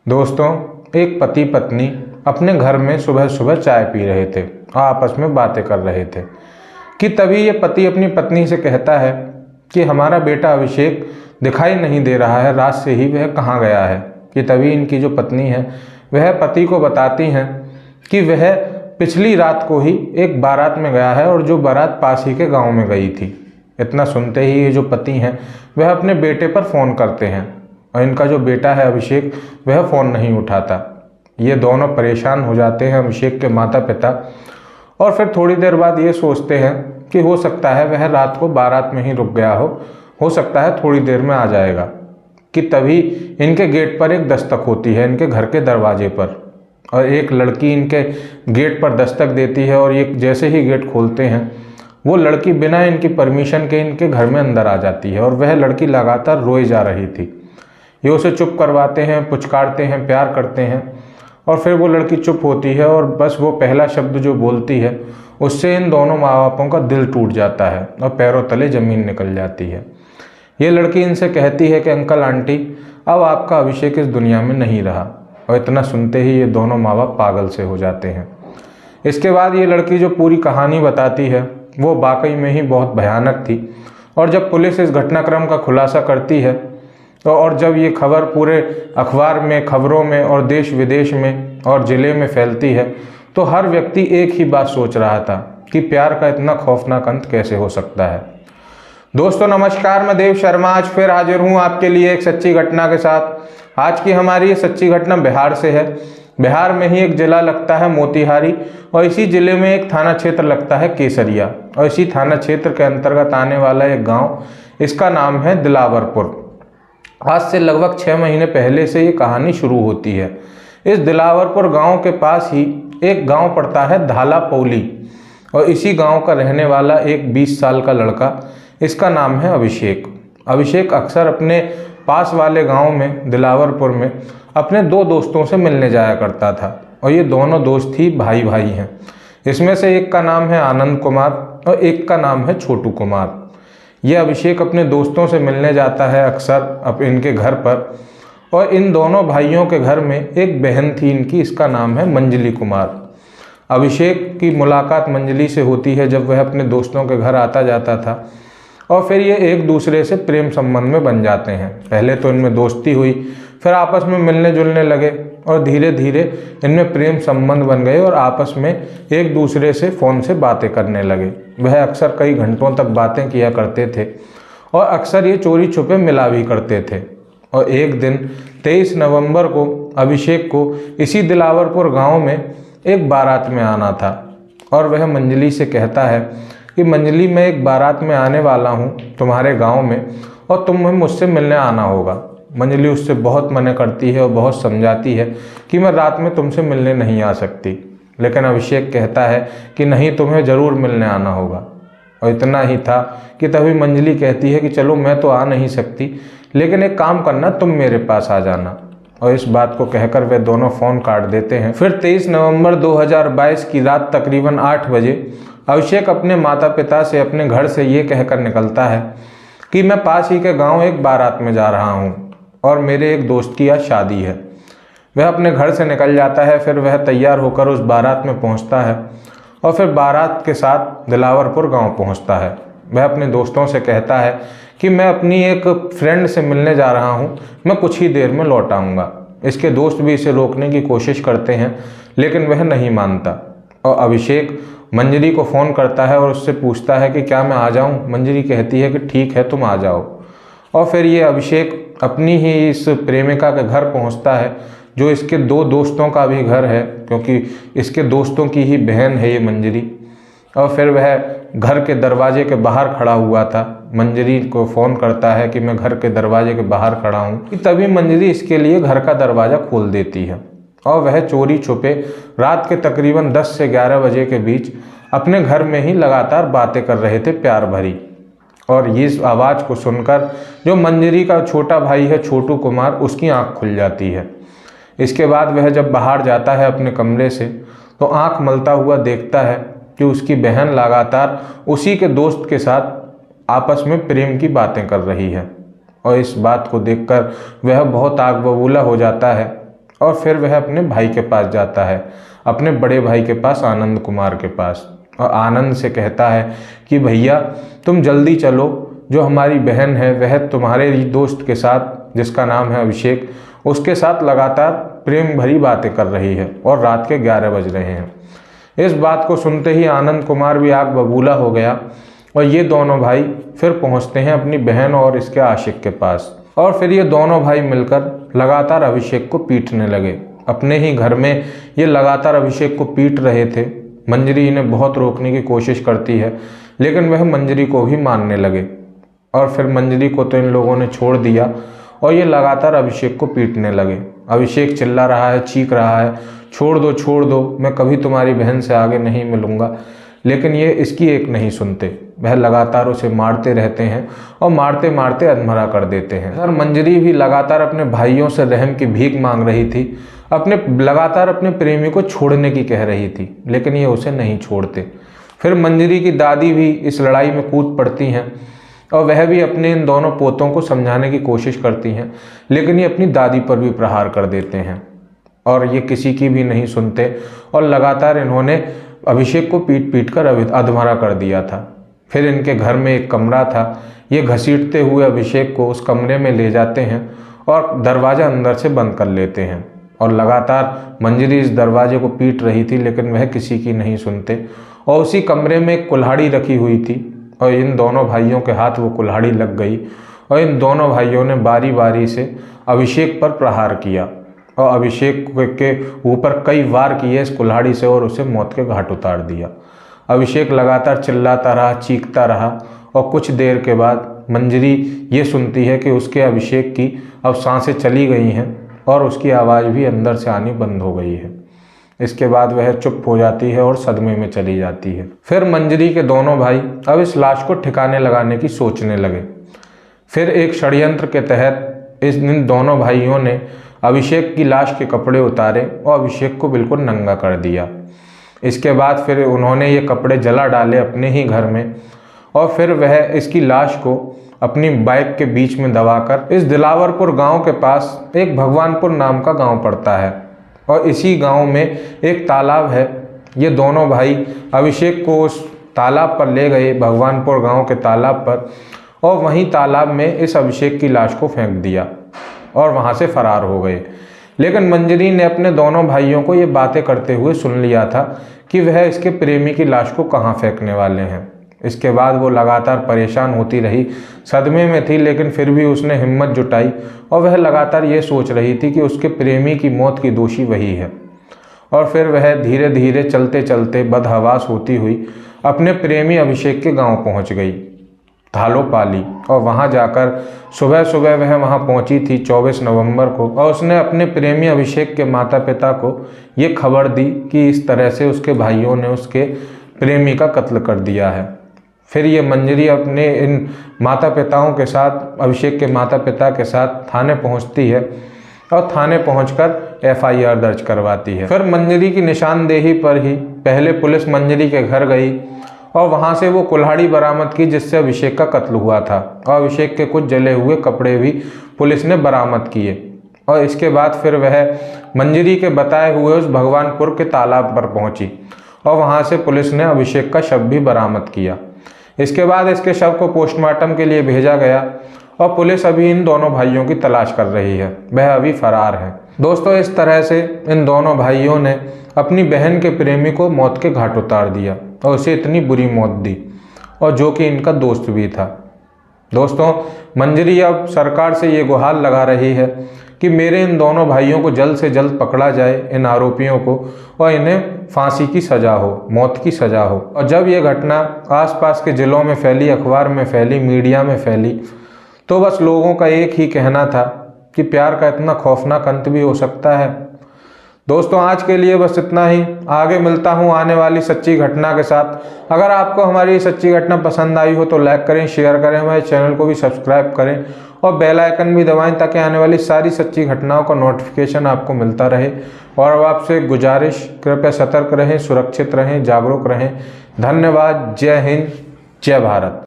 दोस्तों, एक पति पत्नी अपने घर में सुबह सुबह चाय पी रहे थे और आपस में बातें कर रहे थे कि तभी ये पति अपनी पत्नी से कहता है कि हमारा बेटा अभिषेक दिखाई नहीं दे रहा है, रात से ही वह कहाँ गया है। कि तभी इनकी जो पत्नी है वह पति को बताती हैं कि वह पिछली रात को ही एक बारात में गया है और जो बारात पास ही के गाँव में गई थी। इतना सुनते ही ये जो पति हैं वह अपने बेटे पर फ़ोन करते हैं और इनका जो बेटा है अभिषेक वह फ़ोन नहीं उठाता। ये दोनों परेशान हो जाते हैं, अभिषेक के माता पिता, और फिर थोड़ी देर बाद ये सोचते हैं कि हो सकता है वह रात को बारात में ही रुक गया हो सकता है थोड़ी देर में आ जाएगा। कि तभी इनके गेट पर एक दस्तक होती है, इनके घर के दरवाजे पर, और एक लड़की इनके गेट पर दस्तक देती है और ये जैसे ही गेट खोलते हैं वो लड़की बिना इनकी परमिशन के इनके घर में अंदर आ जाती है और वह लड़की लगातार रोए जा रही थी। ये उसे चुप करवाते हैं, पुचकारते हैं, प्यार करते हैं और फिर वो लड़की चुप होती है और बस वो पहला शब्द जो बोलती है उससे इन दोनों माँ बापों का दिल टूट जाता है और पैरों तले ज़मीन निकल जाती है। ये लड़की इनसे कहती है कि अंकल आंटी, अब आपका अभिषेक इस दुनिया में नहीं रहा। और इतना सुनते ही ये दोनों माँ बाप पागल से हो जाते हैं। इसके बाद ये लड़की जो पूरी कहानी बताती है वो वाकई में ही बहुत भयानक थी। और जब पुलिस इस घटनाक्रम का खुलासा करती है तो और जब ये खबर पूरे अखबार में, खबरों में और देश विदेश में और ज़िले में फैलती है तो हर व्यक्ति एक ही बात सोच रहा था कि प्यार का इतना खौफनाक अंत कैसे हो सकता है। दोस्तों नमस्कार, मैं देव शर्मा आज फिर हाजिर हूँ आपके लिए एक सच्ची घटना के साथ। आज की हमारी ये सच्ची घटना बिहार से है। बिहार में ही एक ज़िला लगता है मोतिहारी और इसी ज़िले में एक थाना क्षेत्र लगता है केसरिया और इसी थाना क्षेत्र के अंतर्गत आने वाला एक गाँव, इसका नाम है दिलावरपुर। आज से लगभग 6 महीने पहले से ये कहानी शुरू होती है। इस दिलावरपुर गांव के पास ही एक गांव पड़ता है धाला पौली और इसी गांव का रहने वाला एक 20 साल का लड़का, इसका नाम है अभिषेक। अभिषेक अक्सर अपने पास वाले गांव में दिलावरपुर में अपने 2 दोस्तों से मिलने जाया करता था और ये दोनों दोस्त ही भाई भाई हैं। इसमें से एक का नाम है आनंद कुमार और एक का नाम है छोटू कुमार। ये अभिषेक अपने दोस्तों से मिलने जाता है अक्सर अब इनके घर पर और इन दोनों भाइयों के घर में एक बहन थी इनकी, इसका नाम है मंजली कुमार। अभिषेक की मुलाकात मंजली से होती है जब वह अपने दोस्तों के घर आता जाता था और फिर ये एक दूसरे से प्रेम संबंध में बन जाते हैं। पहले तो इनमें दोस्ती हुई, फिर आपस में मिलने जुलने लगे और धीरे धीरे इनमें प्रेम संबंध बन गए और आपस में एक दूसरे से फ़ोन से बातें करने लगे। वह अक्सर कई घंटों तक बातें किया करते थे और अक्सर ये चोरी छुपे मिला भी करते थे। और एक दिन 23 नवंबर को अभिषेक को इसी दिलावरपुर गांव में एक बारात में आना था और वह मंजली से कहता है कि मंजली, मैं एक बारात में आने वाला हूँ तुम्हारे गाँव में और तुम्हें मुझसे मिलने आना होगा। मंजली उससे बहुत मना करती है और बहुत समझाती है कि मैं रात में तुमसे मिलने नहीं आ सकती, लेकिन अभिषेक कहता है कि नहीं, तुम्हें ज़रूर मिलने आना होगा। और इतना ही था कि तभी मंजली कहती है कि चलो मैं तो आ नहीं सकती, लेकिन एक काम करना, तुम मेरे पास आ जाना। और इस बात को कहकर वे दोनों फ़ोन काट देते हैं। फिर 23 नवंबर 2022 की रात तकरीबन 8 बजे अभिषेक अपने माता पिता से अपने घर से ये कहकर निकलता है कि मैं पास ही के गाँव एक बारात में जा रहा हूँ और मेरे एक दोस्त की आज शादी है। वह अपने घर से निकल जाता है, फिर वह तैयार होकर उस बारात में पहुंचता है और फिर बारात के साथ दिलावरपुर गांव पहुंचता है। वह अपने दोस्तों से कहता है कि मैं अपनी एक फ्रेंड से मिलने जा रहा हूं, मैं कुछ ही देर में लौट आऊँगा। इसके दोस्त भी इसे रोकने की कोशिश करते हैं लेकिन वह नहीं मानता और अभिषेक मंजरी को फ़ोन करता है और उससे पूछता है कि क्या मैं आ जाऊँ। मंजरी कहती है कि ठीक है, तुम आ जाओ। और फिर ये अभिषेक अपनी ही इस प्रेमिका के घर पहुंचता है जो इसके 2 दोस्तों का भी घर है, क्योंकि इसके दोस्तों की ही बहन है ये मंजरी। और फिर वह घर के दरवाजे के बाहर खड़ा हुआ था। मंजरी को फ़ोन करता है कि मैं घर के दरवाजे के बाहर खड़ा हूँ। तभी मंजरी इसके लिए घर का दरवाज़ा खोल देती है और वह चोरी छुपे रात के तकरीबन 10 से 11 बजे के बीच अपने घर में ही लगातार बातें कर रहे थे प्यार भरी। और इस आवाज़ को सुनकर जो मंजरी का छोटा भाई है छोटू कुमार, उसकी आंख खुल जाती है। इसके बाद वह जब बाहर जाता है अपने कमरे से तो आंख मलता हुआ देखता है कि उसकी बहन लगातार उसी के दोस्त के साथ आपस में प्रेम की बातें कर रही है। और इस बात को देखकर वह बहुत आग बबूला हो जाता है और फिर वह अपने भाई के पास जाता है, अपने बड़े भाई के पास, आनंद कुमार के पास, और आनंद से कहता है कि भैया तुम जल्दी चलो, जो हमारी बहन है वह तुम्हारे दोस्त के साथ, जिसका नाम है अभिषेक, उसके साथ लगातार प्रेम भरी बातें कर रही है और रात के 11 बज रहे हैं। इस बात को सुनते ही आनंद कुमार भी आग बबूला हो गया और ये दोनों भाई फिर पहुंचते हैं अपनी बहन और इसके आशिक के पास, और फिर ये दोनों भाई मिलकर लगातार अभिषेक को पीटने लगे। अपने ही घर में ये लगातार अभिषेक को पीट रहे थे। मंजरी इन्हें बहुत रोकने की कोशिश करती है, लेकिन वह मंजरी को भी मारने लगे, और फिर मंजरी को तो इन लोगों ने छोड़ दिया और ये लगातार अभिषेक को पीटने लगे। अभिषेक चिल्ला रहा है, चीख रहा है, छोड़ दो, मैं कभी तुम्हारी बहन से आगे नहीं मिलूंगा, लेकिन ये इसकी एक नहीं सुनते। वह लगातार उसे मारते रहते हैं और मारते मारते अधमरा कर देते हैं। और मंजरी भी लगातार अपने भाइयों से रहम की भीख मांग रही थी, लगातार अपने प्रेमी को छोड़ने की कह रही थी, लेकिन ये उसे नहीं छोड़ते। फिर मंजरी की दादी भी इस लड़ाई में कूद पड़ती हैं और वह भी अपने इन दोनों पोतों को समझाने की कोशिश करती हैं, लेकिन ये अपनी दादी पर भी प्रहार कर देते हैं और ये किसी की भी नहीं सुनते, और लगातार इन्होंने अभिषेक को पीट पीट कर अधमरा कर दिया था। फिर इनके घर में एक कमरा था, ये घसीटते हुए अभिषेक को उस कमरे में ले जाते हैं और दरवाज़ा अंदर से बंद कर लेते हैं, और लगातार मंजरी इस दरवाजे को पीट रही थी, लेकिन वह किसी की नहीं सुनते। और उसी कमरे में एक कुल्हाड़ी रखी हुई थी और इन दोनों भाइयों के हाथ वो कुल्हाड़ी लग गई और इन दोनों भाइयों ने बारी बारी से अभिषेक पर प्रहार किया और अभिषेक के ऊपर कई वार किए इस कुल्हाड़ी से और उसे मौत के घाट उतार दिया। अभिषेक लगातार चिल्लाता रहा, चीखता रहा, और कुछ देर के बाद मंजरी ये सुनती है कि उसके अभिषेक की अब सांसें चली गई हैं और उसकी आवाज़ भी अंदर से आनी बंद हो गई है। इसके बाद वह चुप हो जाती है और सदमे में चली जाती है। फिर मंजरी के दोनों भाई अब इस लाश को ठिकाने लगाने की सोचने लगे। फिर एक षड्यंत्र के तहत इन दोनों भाइयों ने अभिषेक की लाश के कपड़े उतारे और अभिषेक को बिल्कुल नंगा कर दिया। इसके बाद फिर उन्होंने ये कपड़े जला डाले अपने ही घर में, और फिर वह इसकी लाश को अपनी बाइक के बीच में दबाकर इस दिलावरपुर गांव के पास एक भगवानपुर नाम का गांव पड़ता है, और इसी गांव में एक तालाब है। ये दोनों भाई अभिषेक को उस तालाब पर ले गए, भगवानपुर गांव के तालाब पर, और वहीं तालाब में इस अभिषेक की लाश को फेंक दिया और वहां से फरार हो गए। लेकिन मंजरी ने अपने दोनों भाइयों को ये बातें करते हुए सुन लिया था कि वह इसके प्रेमी की लाश को कहाँ फेंकने वाले हैं। इसके बाद वो लगातार परेशान होती रही, सदमे में थी, लेकिन फिर भी उसने हिम्मत जुटाई और वह लगातार ये सोच रही थी कि उसके प्रेमी की मौत की दोषी वही है। और फिर वह धीरे धीरे चलते चलते बदहवास होती हुई अपने प्रेमी अभिषेक के गांव पहुंच गई, थालोपाली, और वहां जाकर सुबह सुबह वह वहां पहुंची थी 24 नवंबर को, और उसने अपने प्रेमी अभिषेक के माता पिता को ये खबर दी कि इस तरह से उसके भाइयों ने उसके प्रेमी का कत्ल कर दिया है। फिर ये मंजरी अपने इन माता पिताओं के साथ, अभिषेक के माता पिता के साथ थाने पहुंचती है और थाने पहुंचकर FIR दर्ज करवाती है। फिर मंजरी की निशानदेही पर ही पहले पुलिस मंजरी के घर गई और वहां से वो कुल्हाड़ी बरामद की जिससे अभिषेक का कत्ल हुआ था, और अभिषेक के कुछ जले हुए कपड़े भी पुलिस ने बरामद किए। और इसके बाद फिर वह मंजरी के बताए हुए उस भगवानपुर के तालाब पर पहुंची और वहां से पुलिस ने अभिषेक का शव भी बरामद किया। इसके बाद इसके शव को पोस्टमार्टम के लिए भेजा गया और पुलिस अभी इन दोनों भाइयों की तलाश कर रही है, वह अभी फरार है। दोस्तों, इस तरह से इन दोनों भाइयों ने अपनी बहन के प्रेमी को मौत के घाट उतार दिया और उसे इतनी बुरी मौत दी, और जो कि इनका दोस्त भी था। दोस्तों, मंजरी अब सरकार से ये गुहार लगा रही है कि मेरे इन दोनों भाइयों को जल्द से जल्द पकड़ा जाए, इन आरोपियों को, और इन्हें फांसी की सज़ा हो, मौत की सज़ा हो। और जब ये घटना आसपास के ज़िलों में फैली, अखबार में फैली, मीडिया में फैली, तो बस लोगों का एक ही कहना था कि प्यार का इतना खौफनाक अंत भी हो सकता है। दोस्तों, आज के लिए बस इतना ही। आगे मिलता हूँ आने वाली सच्ची घटना के साथ। अगर आपको हमारी ये सच्ची घटना पसंद आई हो तो लाइक करें, शेयर करें, हमारे चैनल को भी सब्सक्राइब करें और बेल आइकन भी दबाएं ताकि आने वाली सारी सच्ची घटनाओं का नोटिफिकेशन आपको मिलता रहे। और अब आपसे गुजारिश, कृपया सतर्क रहें, सुरक्षित रहें, जागरूक रहें। धन्यवाद। जय हिंद, जय भारत।